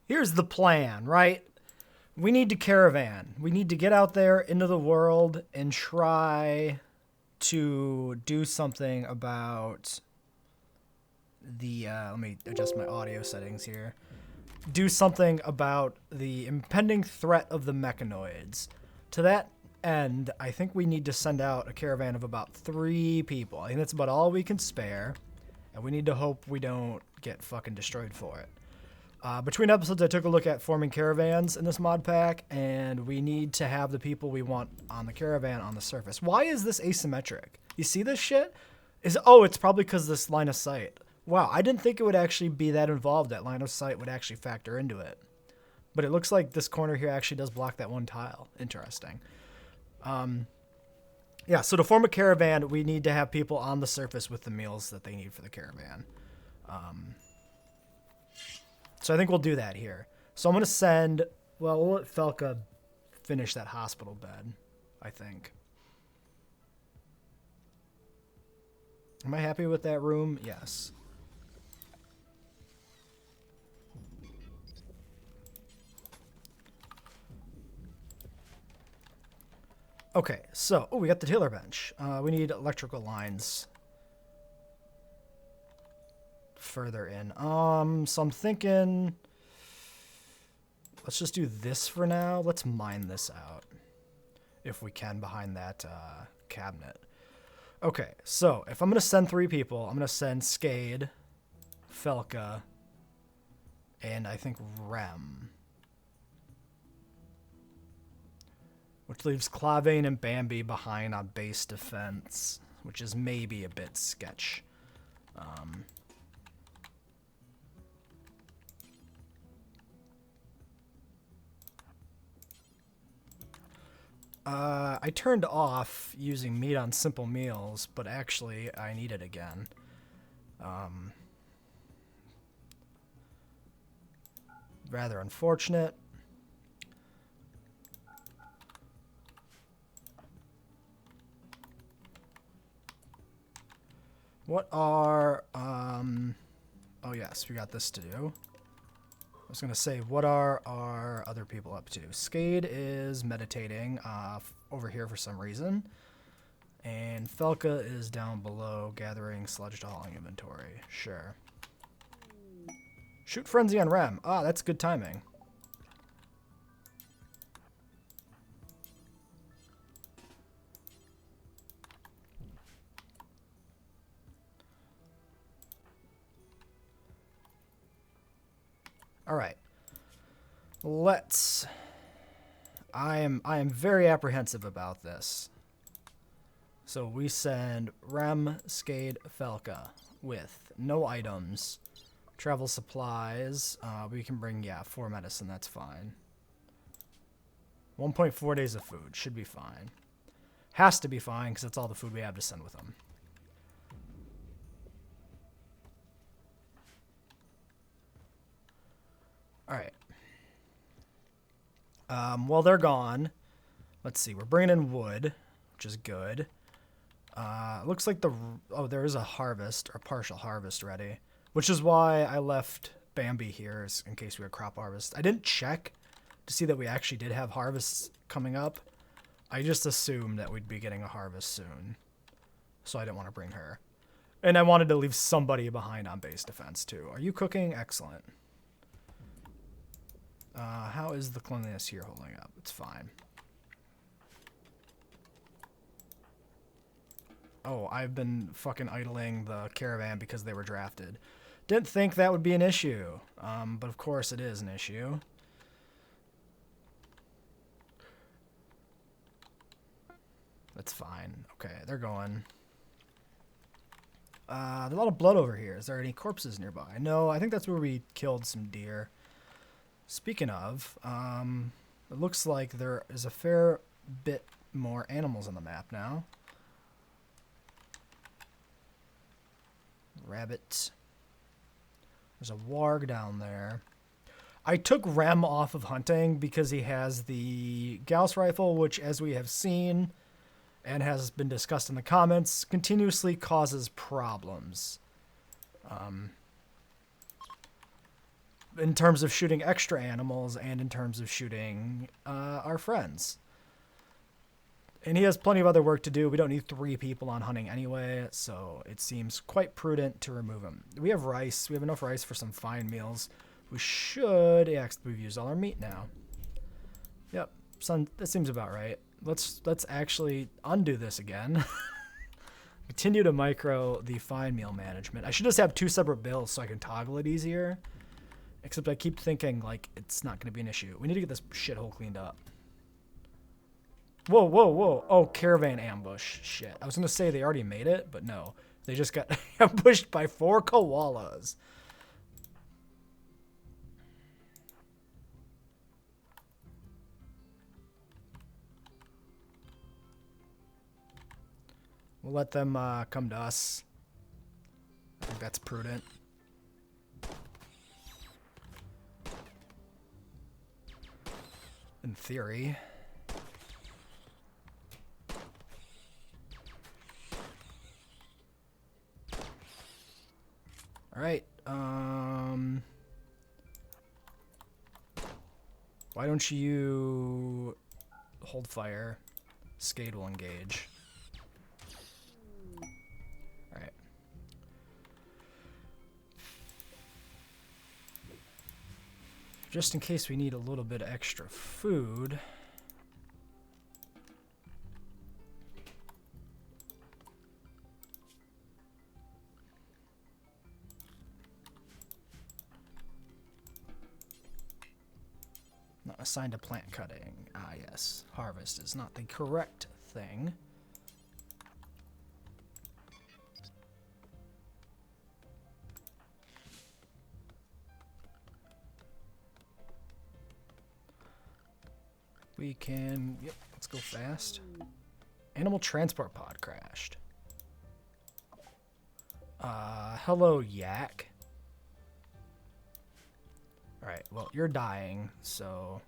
here's the plan, right? We need to caravan. We need to get out there into the world and try to do something about the, let me adjust my audio settings here. Do something about the impending threat of the Mechanoids. To that end, I think we need to send out a caravan of about 3 people. I think that's about all we can spare, and we need to hope we don't get fucking destroyed for it. Between episodes, I took a look at forming caravans in this mod pack, and we need to have the people we want on the caravan on the surface. Why is this asymmetric? You see this shit? Oh, it's probably because this line of sight. Wow, I didn't think it would actually be that involved, that line of sight would actually factor into it. But it looks like this corner here actually does block that one tile. Interesting. Yeah, so to form a caravan, we need to have people on the surface with the meals that they need for the caravan. So I think we'll do that here. So I'm going to send... Well, we'll let Felka finish that hospital bed, I think. Am I happy with that room? Yes. Okay, so... Oh, we got the tailor bench. We need electrical lines further in. So I'm thinking... Let's just do this for now. Let's mine this out, if we can, behind that cabinet. Okay, so if I'm going to send 3 people, I'm going to send Skade, Felka, and I think Rem. Which leaves Clavane and Bambi behind on base defense, which is maybe a bit sketch. I turned off using meat on simple meals, but actually I need it again. Rather unfortunate. What are, oh yes, we got this to do. I was going to say, what are our other people up to? Skade is meditating over here for some reason. And Felka is down below gathering sludge to hauling inventory. Sure. Shoot Frenzy on Rem. Ah, that's good timing. All right. Let's... I am very apprehensive about this. So we send Rem, Skade, Felka with no items, travel supplies. We can bring, yeah, 4 medicine. That's fine. 1.4 days of food. Should be fine. Has to be fine because that's all the food we have to send with them. All right. While they're gone, let's see. We're bringing in wood, which is good. Looks like there is a harvest, or partial harvest ready, which is why I left Bambi here in case we had crop harvest. I didn't check to see that we actually did have harvests coming up. I just assumed that we'd be getting a harvest soon, so I didn't want to bring her. And I wanted to leave somebody behind on base defense too. Are you cooking? Excellent. How is the cleanliness here holding up? It's fine. Oh, I've been fucking idling the caravan because they were drafted. Didn't think that would be an issue. But of course it is an issue. That's fine. Okay, they're going. There's a lot of blood over here. Is there any corpses nearby? No, I think that's where we killed some deer. Speaking of, it looks like there is a fair bit more animals on the map now. Rabbit. There's a warg down there. I took Rem off of hunting because he has the Gauss rifle, which, as we have seen and has been discussed in the comments, continuously causes problems. in terms of shooting extra animals and in terms of shooting our friends. And he has plenty of other work to do. We don't need 3 people on hunting anyway, so it seems quite prudent to remove him. We have rice. We have enough rice for some fine meals. We should... Yeah, we've used all our meat now. Yep, that seems about right. Let's actually undo this again. Continue to micro the fine meal management. I should just have 2 separate bills so I can toggle it easier. Except I keep thinking, like, it's not going to be an issue. We need to get this shithole cleaned up. Whoa, whoa, whoa. Oh, caravan ambush. Shit. I was going to say they already made it, but no. They just got ambushed by 4 koalas. We'll let them come to us. I think that's prudent. In theory. All right. Why don't you hold fire? Skade will engage. All right. Just in case we need a little bit of extra food. Not assigned to plant cutting. Ah, yes. Harvest is not the correct thing. We can... Yep, let's go fast. Animal transport pod crashed. Hello, yak. Alright, well, you're dying, so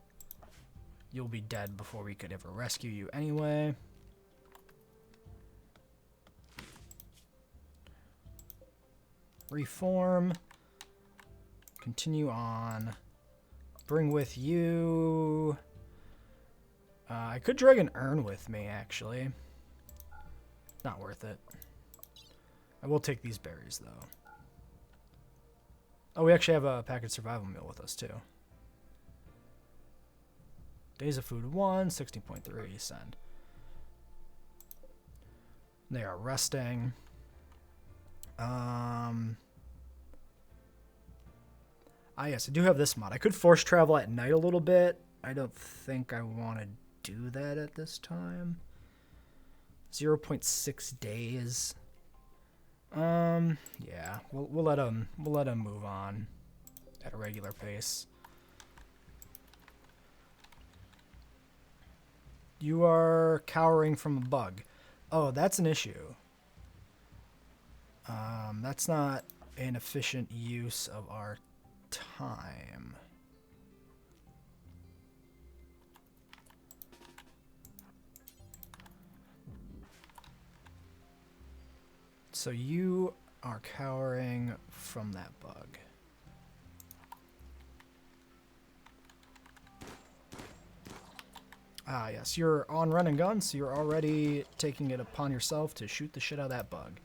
you'll be dead before we could ever rescue you anyway. Reform. Continue on. Bring with you... I could drag an urn with me, actually. Not worth it. I will take these berries, though. Oh, we actually have a packaged survival meal with us, too. Days of food 1, 16.3, send. They are resting. Ah, yes, I do have this mod. I could force travel at night a little bit. I don't think I want to do that at this time. 0.6 days. Yeah, we'll let him move on at a regular pace. You are cowering from a bug. Oh, that's an issue. That's not an efficient use of our time. So you are cowering from that bug. Ah, yes, you're on run and gun, so you're already taking it upon yourself to shoot the shit out of that bug.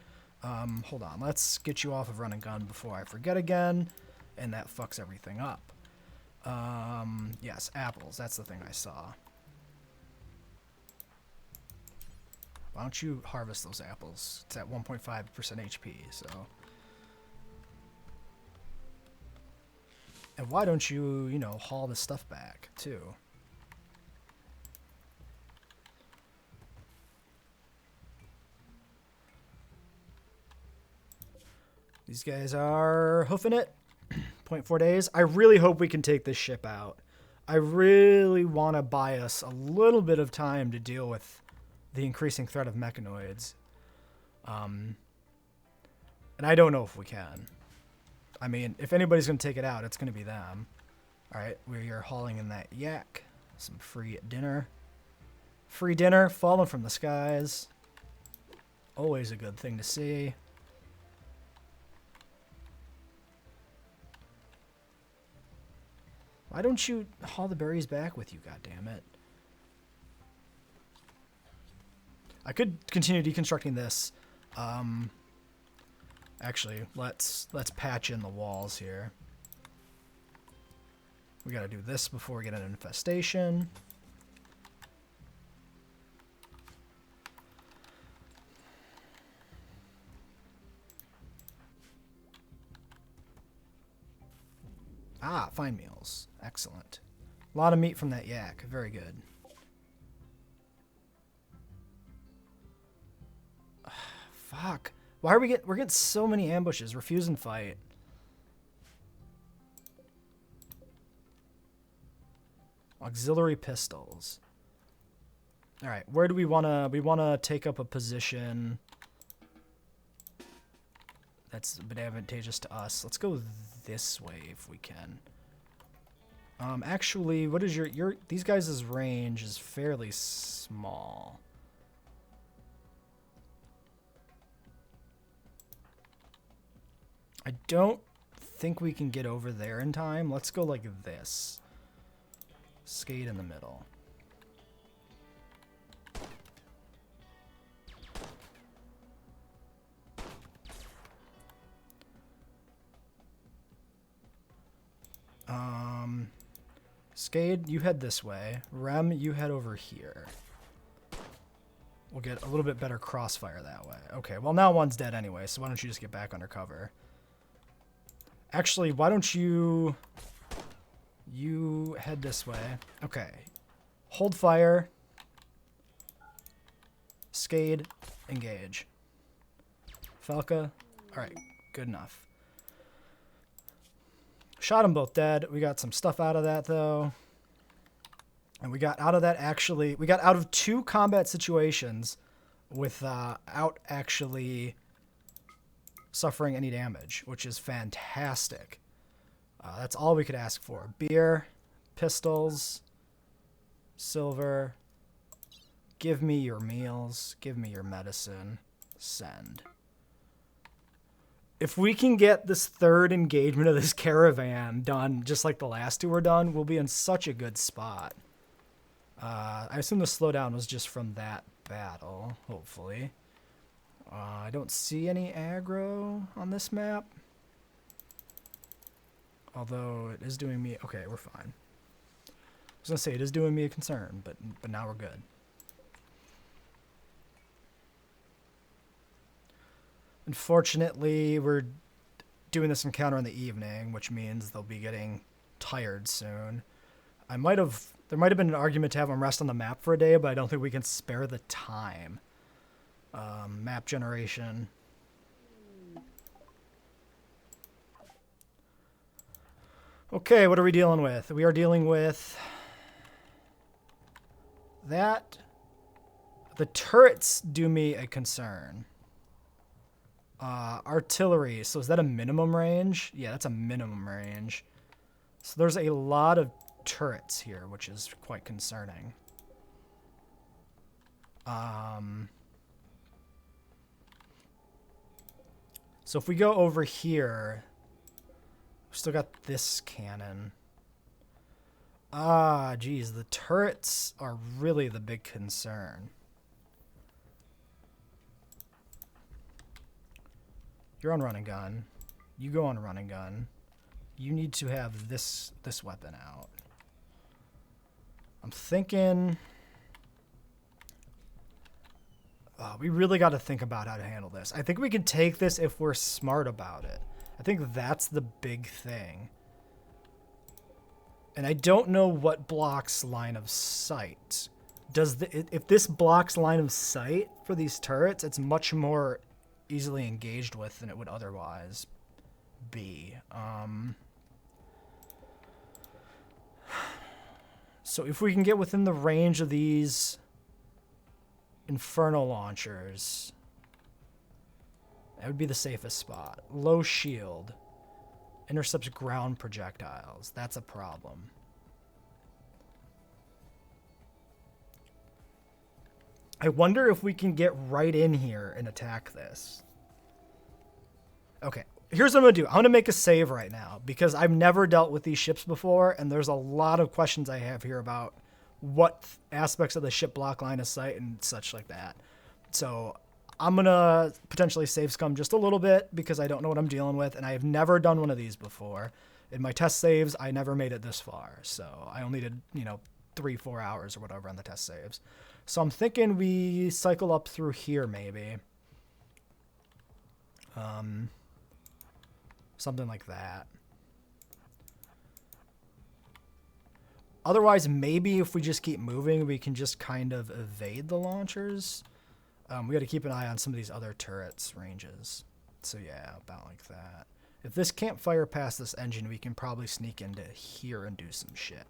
Hold on, let's get you off of run and gun before I forget again, and that fucks everything up. Yes, apples, that's the thing I saw. Why don't you harvest those apples? It's at 1.5% HP, so... And why don't you, you know, haul this stuff back, too? These guys are hoofing it. 0.4 days. I really hope we can take this ship out. I really want to buy us a little bit of time to deal with the increasing threat of mechanoids. And I don't know if we can. I mean, if anybody's going to take it out, it's going to be them. Alright, we are hauling in that yak. Some free dinner. Free dinner falling from the skies. Always a good thing to see. Why don't you haul the berries back with you, goddammit? I could continue deconstructing this. Actually, let's patch in the walls here. We gotta do this before we get an infestation. Ah, fine meals. Excellent. A lot of meat from that yak. Very good. Fuck. Why are we're getting so many ambushes? Refuse and fight. Auxiliary pistols. All right, where do we want to take up a position that's a bit advantageous to us? Let's go this way if we can. Actually, what is these guys' range is fairly small. I don't think we can get over there in time. Let's go like this. Skate in the middle. Skade, you head this way. Rem, you head over here. We'll get a little bit better crossfire that way. Okay, well now one's dead anyway, so why don't you just get back under cover? Actually, why don't you head this way. Okay. Hold fire. Skade, engage. Falca, alright, good enough. Shot them both dead. We got some stuff out of that, though. And we got out of that, actually... We got out of 2 combat situations without actually suffering any damage, which is fantastic. That's all we could ask for. Beer, pistols, silver. Give me your meals. Give me your medicine. Send. If we can get this 3rd engagement of this caravan done just like the last 2 were done, we'll be in such a good spot. I assume the slowdown was just from that battle, hopefully. I don't see any aggro on this map. Although it is doing me... Okay, we're fine. I was going to say it is doing me a concern, but now we're good. Unfortunately, we're doing this encounter in the evening, which means they'll be getting tired soon. There might have been an argument to have them rest on the map for a day, but I don't think we can spare the time. Map generation. Okay, what are we dealing with? We are dealing with that. The turrets do me a concern. Artillery. So is that a minimum range? Yeah, that's a minimum range. So there's a lot of turrets here, which is quite concerning. So if we go over here, we've still got this cannon. Geez, the turrets are really the big concern. You're on run and gun. You go on run and gun. You need to have this weapon out. I'm thinking... we really got to think about how to handle this. I think we can take this if we're smart about it. I think that's the big thing. And I don't know what blocks line of sight. If this blocks line of sight for these turrets, it's much more easily engaged with than it would otherwise be. So if we can get within the range of these infernal launchers, that would be the safest spot. Low shield. Intercepts ground projectiles. That's a problem. I wonder if we can get right in here and attack this. Okay, here's what I'm going to do. I'm going to make a save right now because I've never dealt with these ships before, and there's a lot of questions I have here about what aspects of the ship block line of sight and such like that. So I'm going to potentially save scum just a little bit because I don't know what I'm dealing with, and I have never done one of these before. In my test saves, I never made it this far, so I only did, 3-4 hours or whatever on the test saves. So I'm thinking we cycle up through here maybe. Something like that. Otherwise, maybe if we just keep moving, we can just kind of evade the launchers. We got to keep an eye on some of these other turrets ranges. So yeah, about like that. If this can't fire past this engine, we can probably sneak into here and do some shit.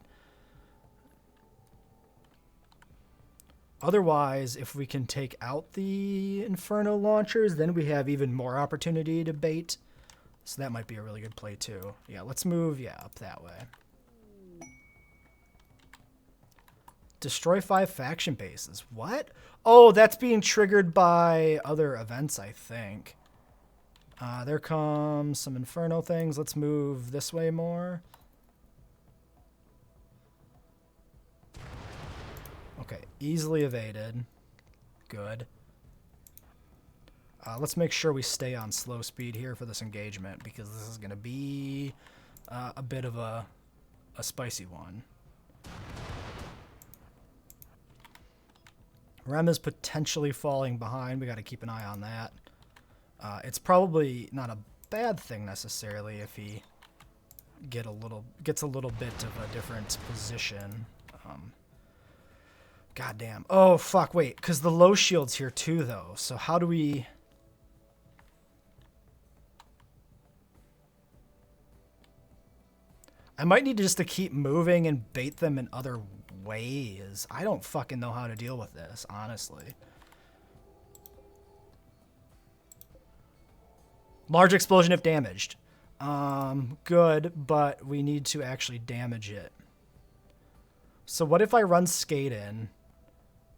Otherwise, if we can take out the Inferno launchers, then we have even more opportunity to bait. So that might be a really good play too. Yeah, let's move, up that way. Destroy 5 faction bases. What? Oh, that's being triggered by other events, I think. There comes some Inferno things. Let's move this way more. Okay, easily evaded. Good. Let's make sure we stay on slow speed here for this engagement because this is going to be a bit of a spicy one. Rem is potentially falling behind. We got to keep an eye on that. It's probably not a bad thing necessarily if he gets a little bit of a different position. God damn. Oh, fuck, wait. Because the low shield's here too, though. So how do we... I might need just to keep moving and bait them in other ways. I don't fucking know how to deal with this, honestly. Large explosion if damaged. Good, but we need to actually damage it. So what if I run Skate in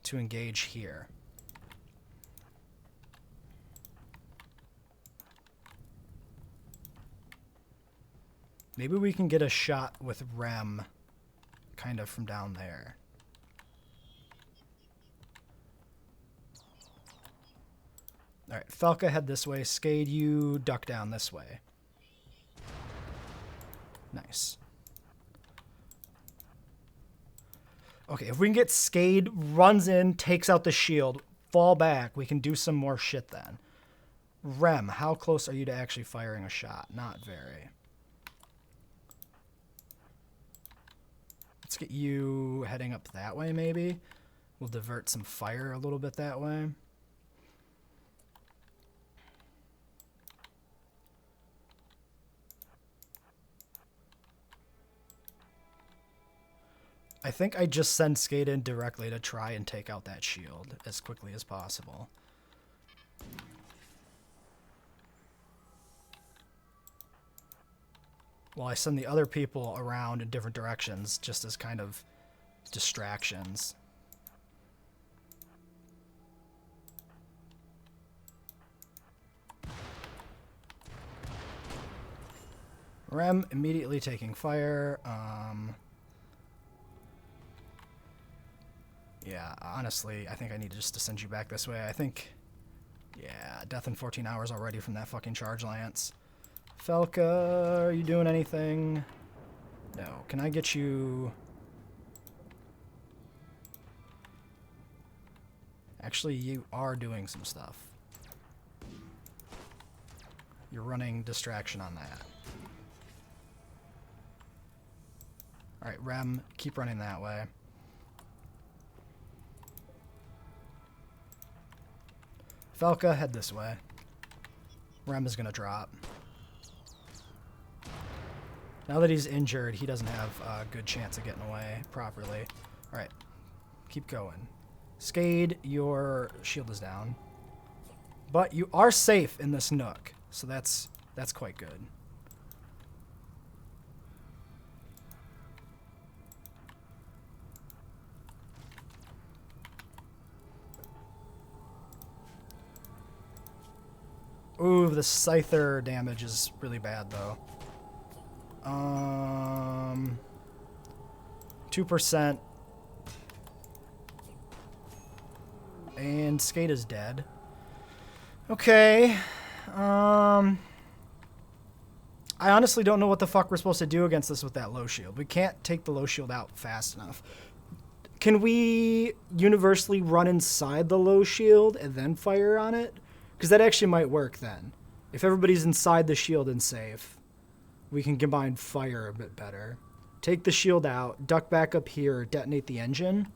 to engage here? Maybe we can get a shot with Rem kind of from down there. All right, Falca, head this way. Skade, you duck down this way. Nice. Okay, if we can get Skade, runs in, takes out the shield, fall back, we can do some more shit then. Rem, how close are you to actually firing a shot? Not very. Let's get you heading up that way, maybe. We'll divert some fire a little bit that way. I think I just send Skate in directly to try and take out that shield as quickly as possible. While I send the other people around in different directions just as kind of distractions. Rem immediately taking fire. Yeah, honestly, I think I need just to send you back this way. I think, yeah, death in 14 hours already from that fucking charge lance. Falca, are you doing anything? No. Can I get you... Actually, you are doing some stuff. You're running distraction on that. Alright, Rem, keep running that way. Falca, head this way. Rem is going to drop. Now that he's injured, he doesn't have a good chance of getting away properly. Alright, keep going. Skade, your shield is down. But you are safe in this nook, so that's quite good. Ooh, the Scyther damage is really bad, though. 2%. And Skate is dead. Okay. I honestly don't know what the fuck we're supposed to do against this with that low shield. We can't take the low shield out fast enough. Can we universally run inside the low shield and then fire on it? Because that actually might work then. If everybody's inside the shield and safe, we can combine fire a bit better. Take the shield out, duck back up here, detonate the engine.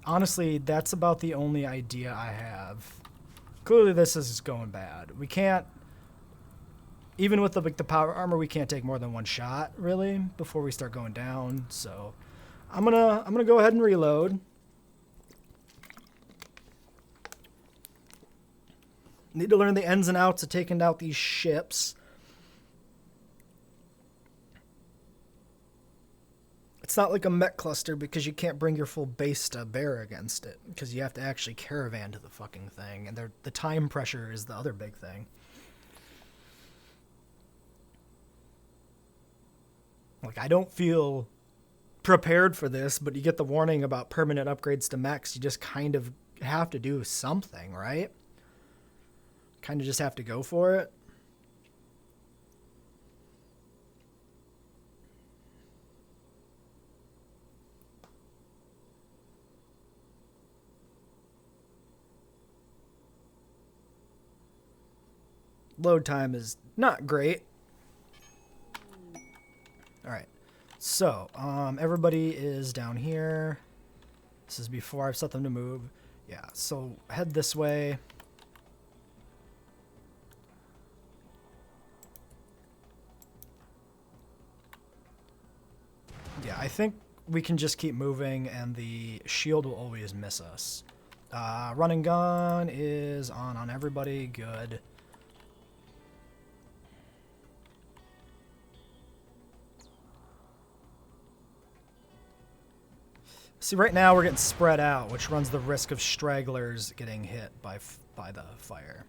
Honestly, that's about the only idea I have. Clearly this is going bad. We can't, even with the power armor, we can't take more than one shot, really, before we start going down. So I'm gonna go ahead and reload. Need to learn the ins and outs of taking out these ships. It's not like a mech cluster because you can't bring your full base to bear against it because you have to actually caravan to the fucking thing, and the time pressure is the other big thing. Like, I don't feel prepared for this, but you get the warning about permanent upgrades to mechs. You just kind of have to do something, right? Kind of just have to go for it. Load time is not great. All right. So, everybody is down here. This is before I've set them to move. Yeah, so head this way. Yeah, I think we can just keep moving and the shield will always miss us. Run and gun is on everybody. Good. See, right now we're getting spread out, which runs the risk of stragglers getting hit by the fire.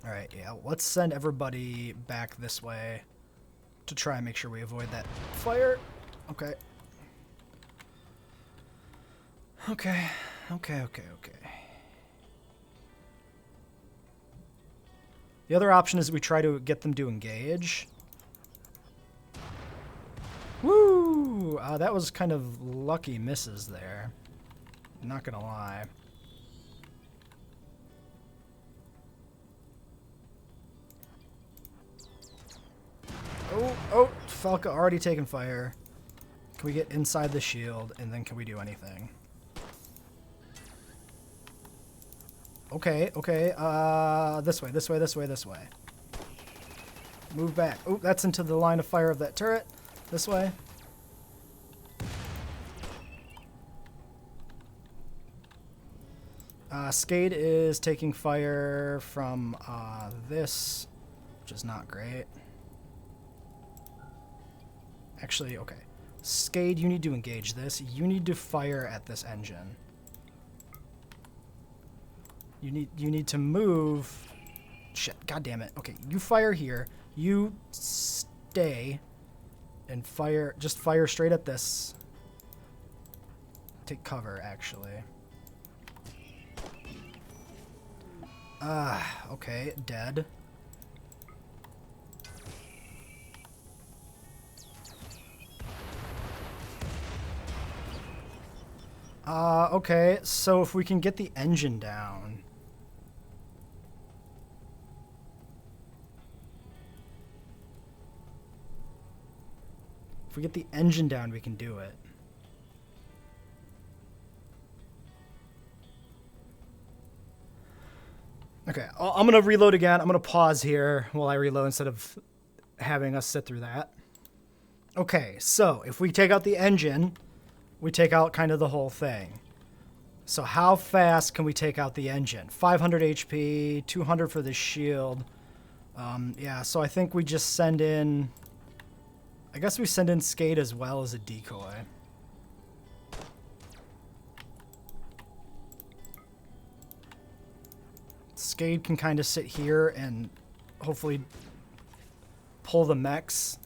Alright, yeah, let's send everybody back this way to try and make sure we avoid that fire. Okay. Okay. The other option is we try to get them to engage. Woo! That was kind of lucky misses there. Not gonna lie. Oh, Falca already taken fire. Can we get inside the shield, and then can we do anything? Okay. This way. Move back. Oh, that's into the line of fire of that turret. This way. Skade is taking fire from this, which is not great. Actually, okay. Skade, you need to engage this. You need to fire at this engine. You need to move. Shit, god damn it. Okay, you fire here. You stay and fire. Just fire straight at this. Take cover, actually. Okay, dead. Okay, so if we can get the engine down. If we get the engine down, we can do it. Okay, I'm going to reload again. I'm going to pause here while I reload instead of having us sit through that. Okay, so if we take out the engine, we take out kind of the whole thing. So how fast can we take out the engine? 500 HP, 200 for the shield. Yeah, so I think we just send in... I guess we send in Skate as well as a decoy. Skade can kind of sit here and hopefully pull the mechs.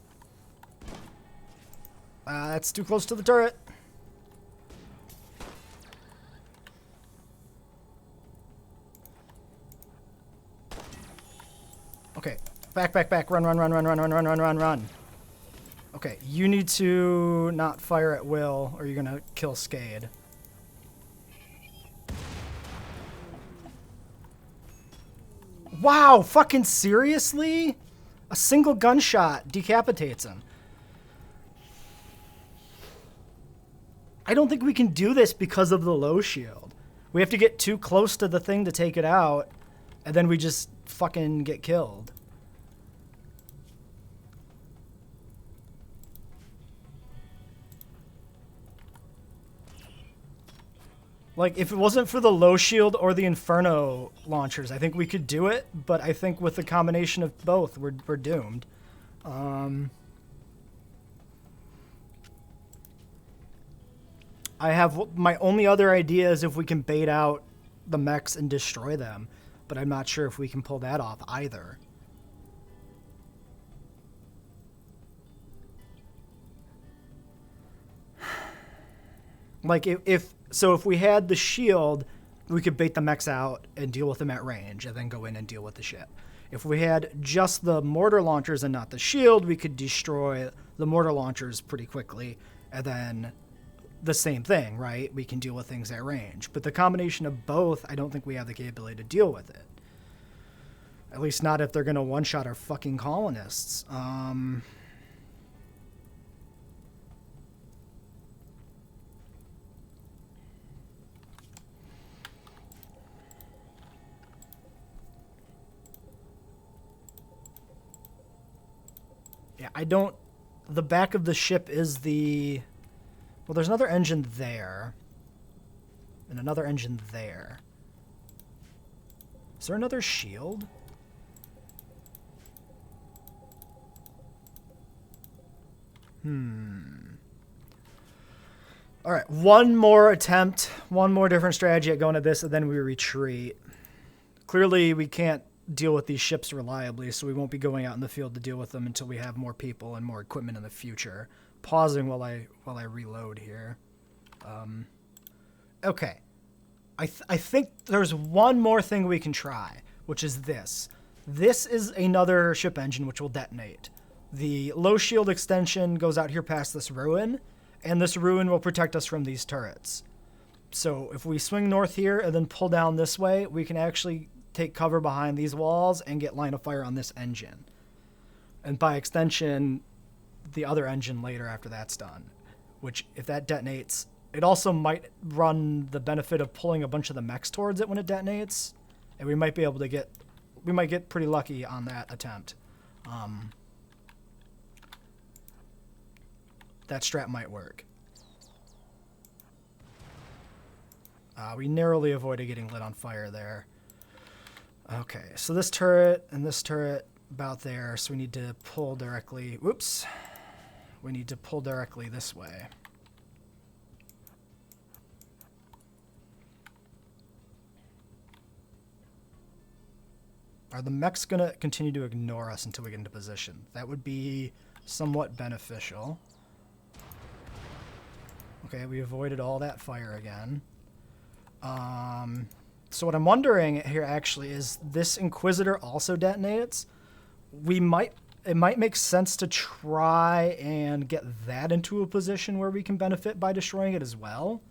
That's too close to the turret. Okay, back. Run. Okay, you need to not fire at will, or you're gonna kill Skade. Wow, fucking seriously? A single gunshot decapitates him. I don't think we can do this because of the low shield. We have to get too close to the thing to take it out, and then we just fucking get killed. Like, if it wasn't for the low shield or the Inferno launchers, I think we could do it, but I think with the combination of both, we're doomed. I have... My only other idea is if we can bait out the mechs and destroy them, but I'm not sure if we can pull that off either. Like, if we had the shield, we could bait the mechs out and deal with them at range, and then go in and deal with the ship. If we had just the mortar launchers and not the shield, we could destroy the mortar launchers pretty quickly, and then the same thing, right? We can deal with things at range. But the combination of both, I don't think we have the capability to deal with it. At least not if they're going to one-shot our fucking colonists. Yeah, I don't... The back of the ship is the... Well, there's another engine there. And another engine there. Is there another shield? Alright, one more attempt. One more different strategy at going at this, and then we retreat. Clearly, we can't deal with these ships reliably, so we won't be going out in the field to deal with them until we have more people and more equipment in the future. Pausing while I reload here. Okay. I think there's one more thing we can try, which is this. This is another ship engine which will detonate. The low shield extension goes out here past this ruin, and this ruin will protect us from these turrets. So if we swing north here and then pull down this way, we can actually take cover behind these walls and get line of fire on this engine. And by extension, the other engine later after that's done. Which, if that detonates, it also might run the benefit of pulling a bunch of the mechs towards it when it detonates. And we might be able to get... We might get pretty lucky on that attempt. That strat might work. We narrowly avoided getting lit on fire there. Okay, so this turret and this turret about there, so we need to pull directly... Whoops. We need to pull directly this way. Are the mechs going to continue to ignore us until we get into position? That would be somewhat beneficial. Okay, we avoided all that fire again. So what I'm wondering here actually is this Inquisitor also detonates. It might make sense to try and get that into a position where we can benefit by destroying it as well,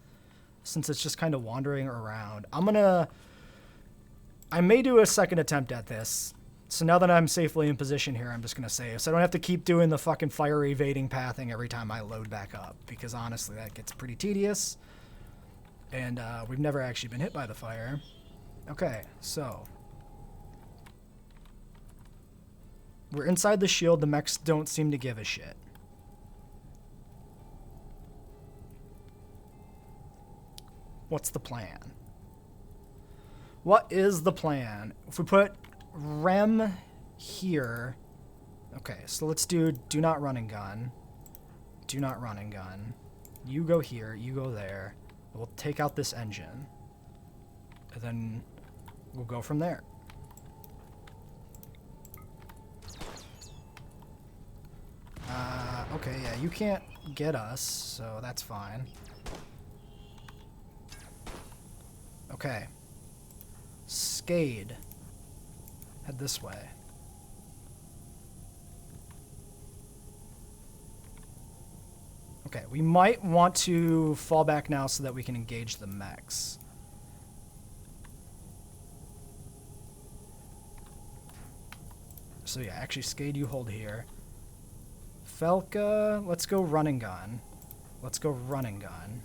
since it's just kind of wandering around. I may do a second attempt at this. So now that I'm safely in position here, I'm just going to save. So I don't have to keep doing the fucking fire evading pathing every time I load back up, because honestly, that gets pretty tedious. And we've never actually been hit by the fire. Okay, so we're inside the shield. The mechs don't seem to give a shit. What's the plan? What is the plan? If we put Rem here... Okay, so let's do not run and gun. Do not run and gun. You go here, you go there. We'll take out this engine. And then we'll go from there. Okay, yeah, you can't get us, so that's fine. Okay. Scade. Head this way. Okay, we might want to fall back now so that we can engage the mechs. So yeah, actually, Scade, you hold here. Felka, let's go run and gun. Let's go run and gun.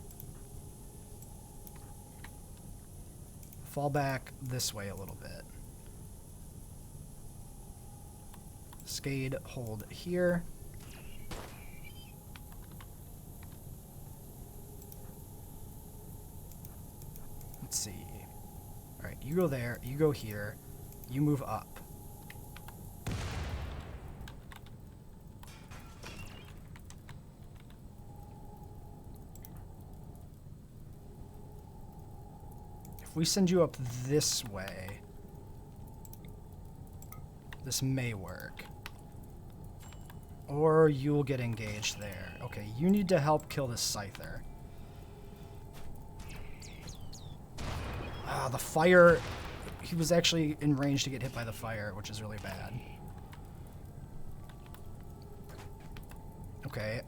Fall back this way a little bit. Scade, hold here. Let's see. Alright, you go there, you go here, you move up. If we send you up this way, this may work. Or you'll get engaged there. Okay, you need to help kill this Scyther. Ah, the fire... He was actually in range to get hit by the fire, which is really bad. Okay,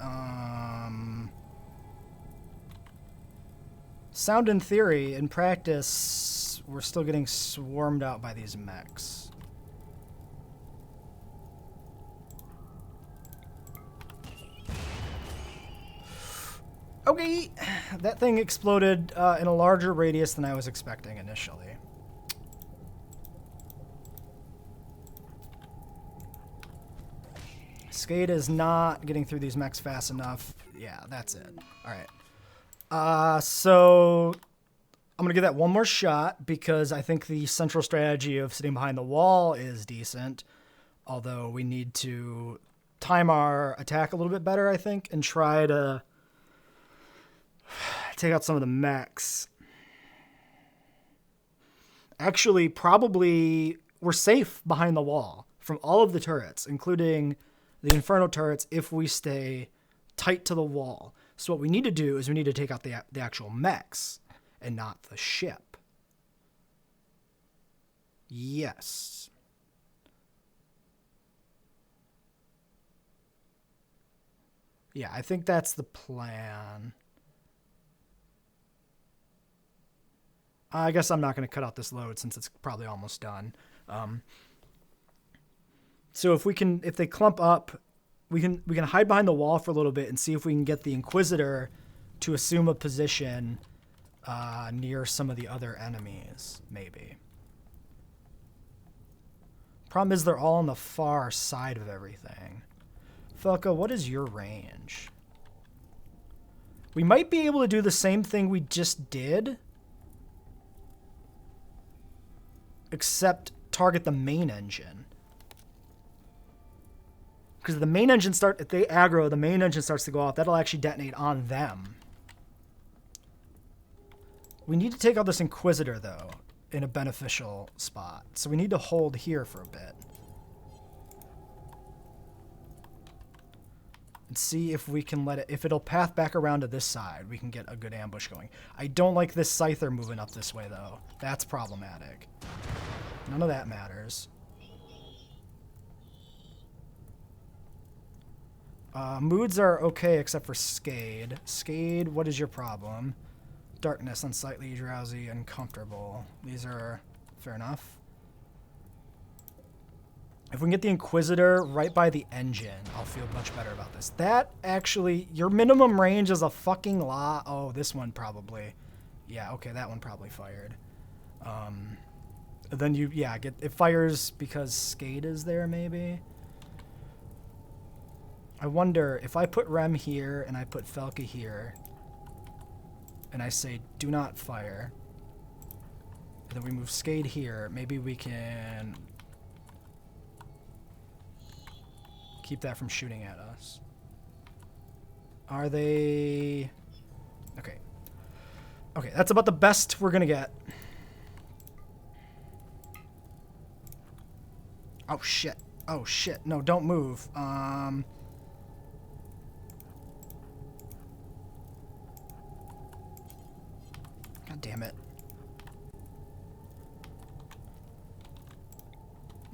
sound in theory, in practice, we're still getting swarmed out by these mechs. Okay, that thing exploded in a larger radius than I was expecting initially. Scade is not getting through these mechs fast enough. Yeah, that's it. Alright. So I'm going to give that one more shot because I think the central strategy of sitting behind the wall is decent. Although we need to time our attack a little bit better, I think, and try to take out some of the mechs. Actually, probably we're safe behind the wall from all of the turrets, including the Inferno turrets, if we stay tight to the wall. So what we need to do is we need to take out the actual mechs and not the ship. Yes. Yeah, I think that's the plan. I guess I'm not going to cut out this load since it's probably almost done. So if they clump up, we can hide behind the wall for a little bit and see if we can get the Inquisitor to assume a position near some of the other enemies, maybe. Problem is they're all on the far side of everything. Felka, what is your range? We might be able to do the same thing we just did, except target the main engine. Because the main engine if they aggro, the main engine starts to go off. That'll actually detonate on them. We need to take out this Inquisitor, though, in a beneficial spot. So we need to hold here for a bit. And see if we can let it... If it'll path back around to this side, we can get a good ambush going. I don't like this Scyther moving up this way, though. That's problematic. None of that matters. Moods are okay except for Scade. Scade, what is your problem? Darkness, unsightly, drowsy, uncomfortable. These are fair enough. If we can get the Inquisitor right by the engine, I'll feel much better about this. That actually, your minimum range is a fucking lot. Oh, this one probably. Yeah, okay, that one probably fired. Then it fires because Scade is there, maybe? I wonder, if I put Rem here and I put Felka here, and I say, do not fire, and then we move Scade here, maybe we can keep that from shooting at us. Are they... Okay. Okay, that's about the best we're gonna get. Oh, shit. Oh, shit. No, don't move.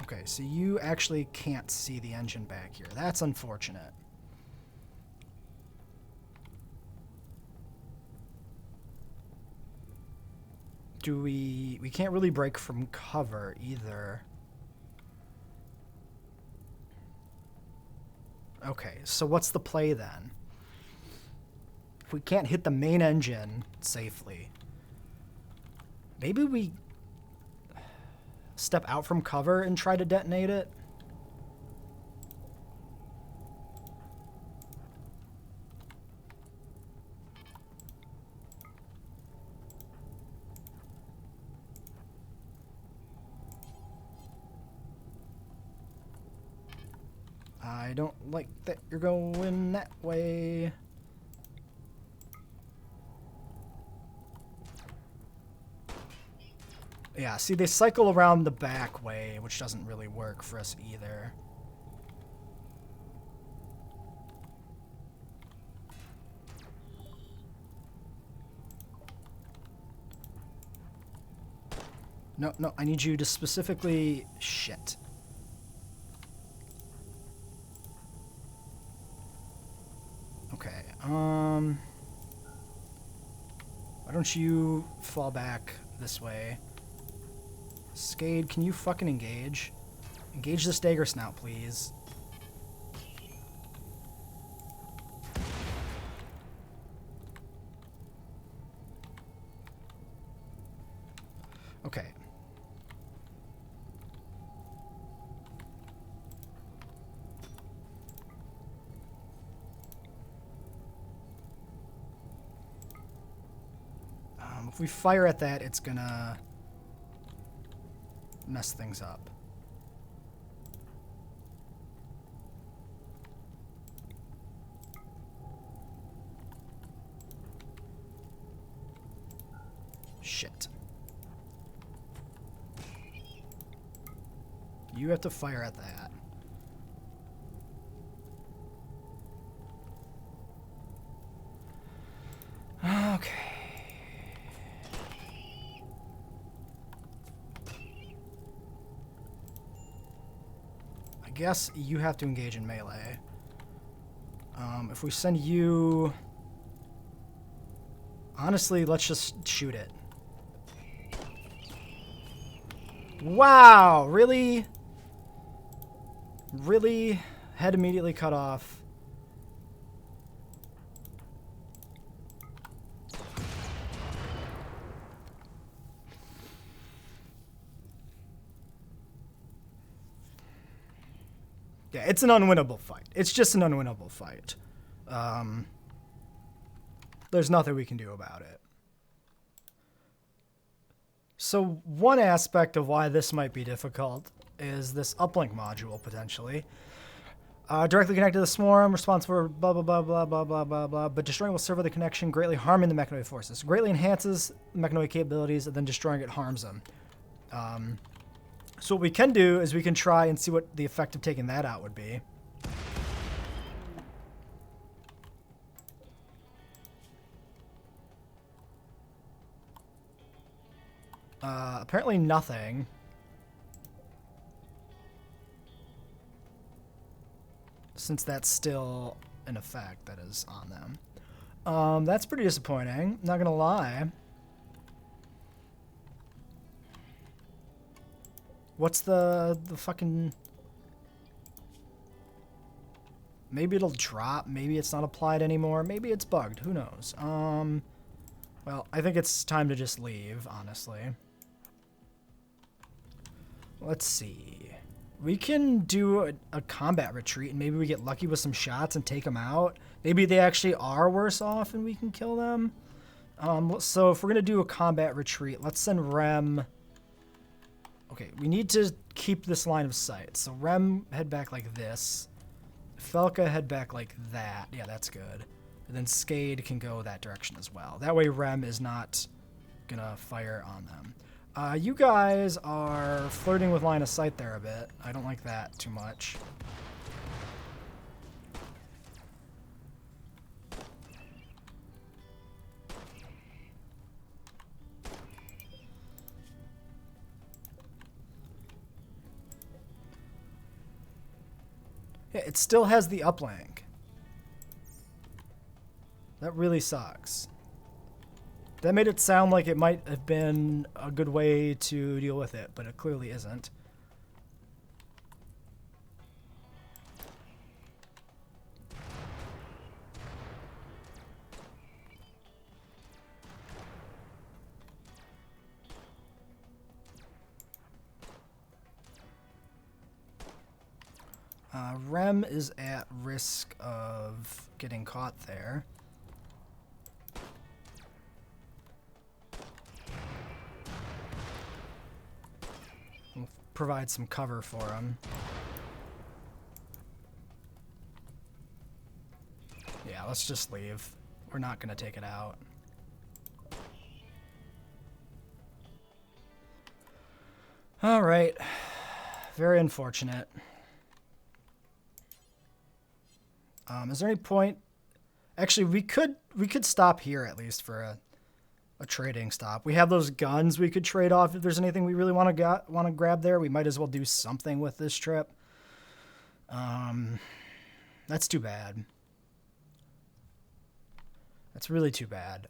Okay, so you actually can't see the engine back here. That's unfortunate. We can't really break from cover either. Okay, so what's the play then? If we can't hit the main engine safely, maybe we step out from cover and try to detonate it? I don't like that you're going that way. Yeah, see, they cycle around the back way, which doesn't really work for us either. No, no, I need you to specifically... Shit. Okay, why don't you fall back this way? Scade, can you fucking engage? Engage the Stagger Snout, please. Okay. If we fire at that, it's gonna mess things up. Shit. You have to fire at that. Okay. I guess you have to engage in melee. If we send you... Honestly, let's just shoot it. Wow, really? Really? Head immediately cut off. Yeah, it's an unwinnable fight. It's just an unwinnable fight. There's nothing we can do about it. So one aspect of why this might be difficult is this uplink module, potentially. Directly connected to the swarm, responsible for blah, blah, blah, blah, blah, blah, blah, blah, but destroying will sever the connection, greatly harming the mechanoid forces. Greatly enhances mechanoid capabilities, and then destroying it harms them. So what we can do is we can try and see what the effect of taking that out would be. Apparently nothing. Since that's still an effect that is on them. That's pretty disappointing, not gonna lie. What's the fucking... Maybe it'll drop, maybe it's not applied anymore, maybe it's bugged, who knows. Well, I think it's time to just leave, honestly. Let's see. We can do a combat retreat, and maybe we get lucky with some shots and take them out. Maybe they actually are worse off and we can kill them. So if we're going to do a combat retreat, let's send Rem... Okay, we need to keep this line of sight. So Rem, head back like this. Felka, head back like that. Yeah, that's good. And then Scade can go that direction as well. That way Rem is not going to fire on them. You guys are flirting with line of sight there a bit. I don't like that too much. Yeah, it still has the uplink. That really sucks. That made it sound like it might have been a good way to deal with it, but it clearly isn't. Rem is at risk of getting caught there. We'll provide some cover for him. Yeah, let's just leave. We're not going to take it out. All right. Very unfortunate. Is there any point? Actually, we could stop here at least for a trading stop. We have those guns we could trade off if there's anything we really want to grab there. We might as well do something with this trip. That's too bad. That's really too bad.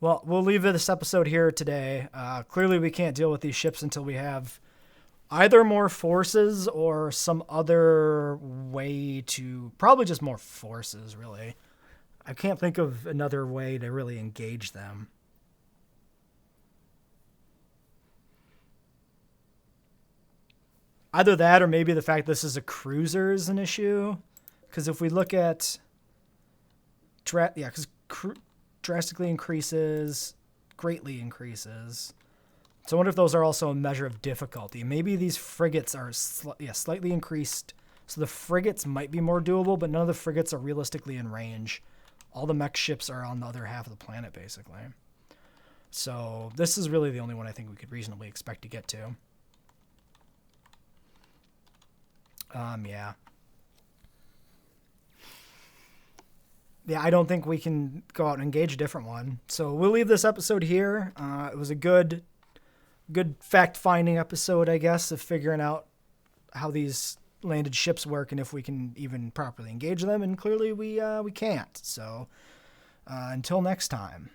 Well, we'll leave this episode here today. Clearly, we can't deal with these ships until we have either more forces or some other way to... Probably just more forces, really. I can't think of another way to really engage them. Either that or maybe the fact this is a cruiser is an issue. Because if we look at... because drastically increases, greatly increases. So I wonder if those are also a measure of difficulty. Maybe these frigates are slightly increased. So the frigates might be more doable, but none of the frigates are realistically in range. All the mech ships are on the other half of the planet, basically. So this is really the only one I think we could reasonably expect to get to. Yeah. Yeah, I don't think we can go out and engage a different one. So we'll leave this episode here. It was a good fact-finding episode, I guess, of figuring out how these landed ships work and if we can even properly engage them. And clearly we can't. So until next time.